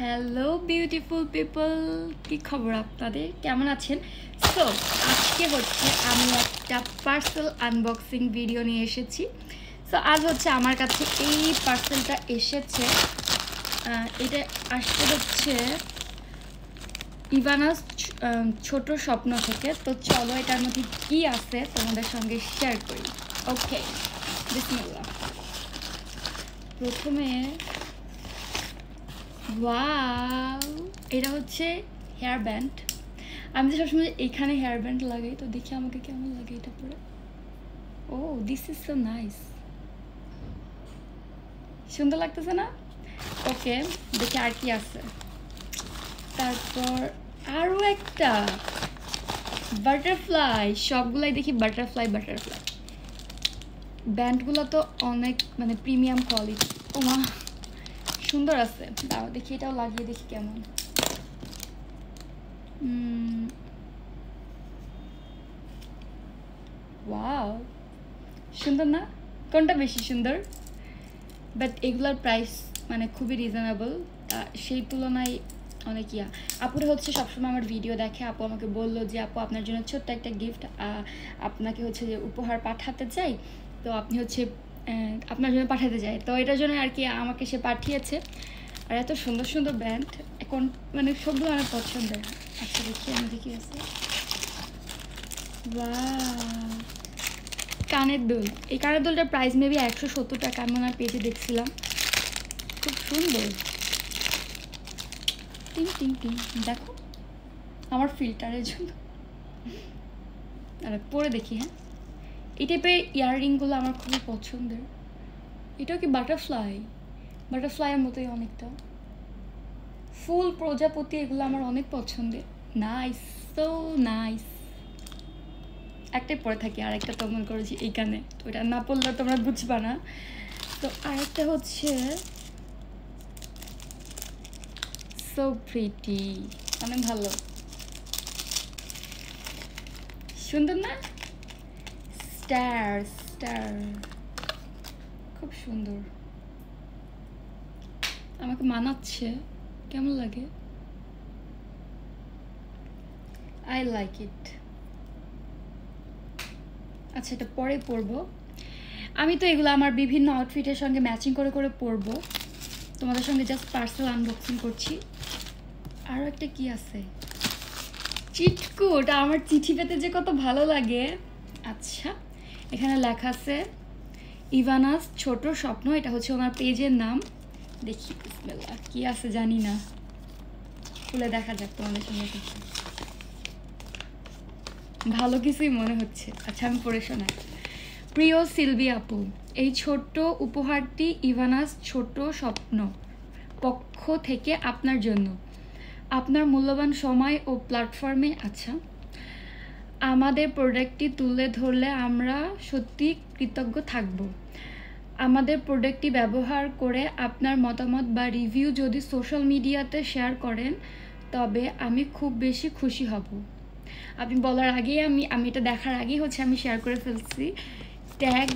Hello beautiful people, কি খবর আপনাদের? কেমন আছেন? সো আজকে হচ্ছে আমি একটা পার্সেল আনবক্সিং ভিডিও নিয়ে এসেছি। সো আজ হচ্ছে আমার কাছে এই পার্সেলটা এসেছে। এটা আসতে হচ্ছে ইভানাস ছোট স্বপ্ন থেকে। তো চলো এটার মধ্যে কি আছে তোমাদের সঙ্গে শেয়ার করি। ওকে, বিসমিল্লাহ। প্রথমে ওয়াও, এটা হচ্ছে হেয়ার ব্যান্ড। আমি তো সবসময় এখানে হেয়ার ব্যান্ড লাগাই, তো দেখি আমাকে কেমন লাগে এটা পরে। ও দিস ইজ সো নাইস, সুন্দর লাগতেছে না? ওকে, দেখি আর কি আছে। তারপর আরও একটা বাটারফ্লাই, সবগুলাই দেখি বাটারফ্লাই। ব্যান্ডগুলো তো অনেক মানে প্রিমিয়াম কোয়ালিটি। ও মা, সুন্দর আছে। দাও দেখি, এটাও লাগিয়ে দেখি কেমন। ওয়াও, সুন্দর না? কোনটা বেশি সুন্দর? বাট এগুলার প্রাইস মানে খুবই রিজনেবল, সেই তুলনায় অনেক ইয়া। আপুরা হচ্ছে সবসময় আমার ভিডিও দেখে। আপু আমাকে বললো যে আপু আপনার জন্য ছোট্ট একটা গিফট আপনাকে হচ্ছে যে উপহার পাঠাতে চাই, তো আপনি হচ্ছে আপনার জন্য পাঠাতে চাই। তো এটার জন্য আর কি আমাকে সে পাঠিয়েছে। আর এত সুন্দর সুন্দর ব্যান্ড, এখন মানে সবগুলো আমার পছন্দের। আচ্ছা দেখি আমি দেখি আছে। ওয়াও, কানের দুল। এই কানের দুলটার প্রাইস মেবি 170 টাকা, আমি ওনার পেজে দেখছিলাম। খুব সুন্দর। টিং টিং টিং, দেখো আমার ফিল্টারের জন্য। আরে পরে দেখি। হ্যাঁ, এই টাইপের ইয়াররিংগুলো আমার খুবই পছন্দের। এটাও কি বাটারফ্লাইয়ের মতোই অনেকটা। ফুল প্রজাপতি, এগুলো আমার অনেক পছন্দের। Nice, so nice. একটাই পরে থাকি, আর একটা তো মনে করো যে এইখানে, তো এটা না পড়লে তোমরা বুঝবা না। তো আরেকটা হচ্ছে সো প্রিটি, অনেক ভালো, সুন্দর না? স্টার খুব সুন্দর, আমাকে মানাচ্ছে। কেমন লাগে? I like it. আচ্ছা, এটা পরে পরবো। আমি তো এগুলো আমার বিভিন্ন আউটফিটের সঙ্গে ম্যাচিং করে করে পরবো। তোমাদের সঙ্গে জাস্ট পার্সেল আনবক্সিং করছি। আরও একটা কি আছে, চিটকুট। আমার চিঠি পেতে যে কত ভালো লাগে। আচ্ছা, এখানে লেখা আছে ইভানাস ছোট স্বপ্ন, এটা হচ্ছে ওনার পেজের নাম। দেখি বিসমিল্লাহ, কি আছে জানি না, খুলে দেখা যাক তোমাদের সঙ্গে। কিছু ভালো কিছুই মনে হচ্ছে। আচ্ছা আমি পড়ে শোনাই। প্রিয় সিলভি আপু, এই ছোট্ট উপহারটি ইভানাস ছোট স্বপ্ন পক্ষ থেকে আপনার জন্য। আপনার মূল্যবান সময় ও প্ল্যাটফর্মে আচ্ছা আমাদের প্রোডাক্টটি তুলে ধরলে আমরা সত্যি কৃতজ্ঞ থাকব। আমাদের প্রোডাক্টটি ব্যবহার করে আপনার মতামত বা রিভিউ যদি সোশ্যাল মিডিয়াতে শেয়ার করেন তবে আমি খুব বেশি খুশি হব। আপনি বলার আগেই আমি এটা দেখার আগেই হচ্ছে আমি শেয়ার করে ফেলছি। ট্যাগ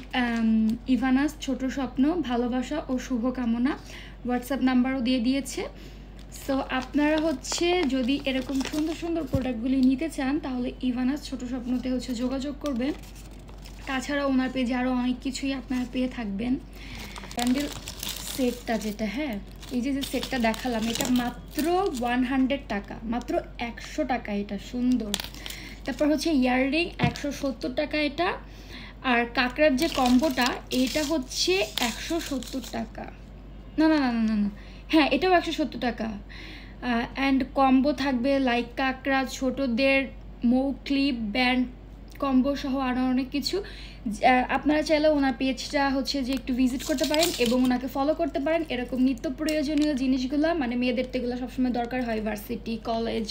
ইভানাস ছোট স্বপ্ন, ভালোবাসা ও শুভকামনা। হোয়াটসঅ্যাপ নাম্বারও দিয়ে দিয়েছে। সো আপনারা হচ্ছে যদি এরকম সুন্দর সুন্দর প্রোডাক্টগুলি নিতে চান তাহলে ইভানাস ছোট স্বপ্নতে হচ্ছে যোগাযোগ করবেন। তাছাড়া ওনার পেজে আরও অনেক কিছুই আপনারা পেয়ে থাকবেন। ক্যান্ডেল সেটটা যেটা, হ্যাঁ এই যে সেটটা দেখালাম, এটা মাত্র 100 টাকা, মাত্র 100 টাকা। এটা সুন্দর। তারপর হচ্ছে ইয়াররিং 170 টাকা এটা। আর কাঁকড়ার যে কম্বোটা, এটা হচ্ছে 170 টাকা। না না না না না না, হ্যাঁ এটাও 170 টাকা। অ্যান্ড কম্বো থাকবে লাইক কাঁকড়া, ছোটদের মৌ ক্লিপ, ব্যান্ড কম্বো সহ আরও অনেক কিছু। আপনারা চাইলে ওনার পেজটা হচ্ছে যে একটু ভিজিট করতে পারেন এবং ওনাকে ফলো করতে পারেন। এরকম নিত্য প্রয়োজনীয় জিনিসগুলো মানে মেয়েদের তো এগুলো সবসময় দরকার হয়, ভার্সিটি, কলেজ,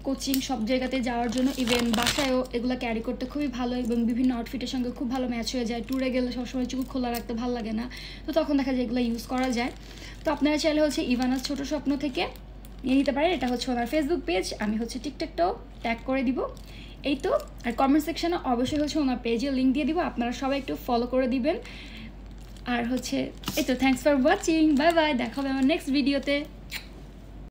কোচিং সব জায়গাতে যাওয়ার জন্য। ইভেন বাসায়ও এগুলো ক্যারি করতে খুবই ভালো এবং বিভিন্ন আউটফিটের সঙ্গে খুব ভালো ম্যাচ হয়ে যায়। ট্যুরে গেলে সবসময় চুল খোলা রাখতে ভালো লাগে না, তো তখন দেখা যায় এগুলো ইউজ করা যায়। তো আপনারা চাইলে হচ্ছে ইভানাস ছোট স্বপ্ন থেকে নিয়ে নিতে পারেন। এটা হচ্ছে ওনার ফেসবুক পেজ, আমি হচ্ছে টিকটকটাও ট্যাগ করে দিব। এই তো, আর কমেন্ট সেকশনে অবশ্যই হচ্ছে ওনার পেজের লিঙ্ক দিয়ে দিব, আপনারা সবাই একটু ফলো করে দিবেন। আর হচ্ছে এই তো, thanks for watching, bye bye, দেখা হবে আমার নেক্সট ভিডিওতে।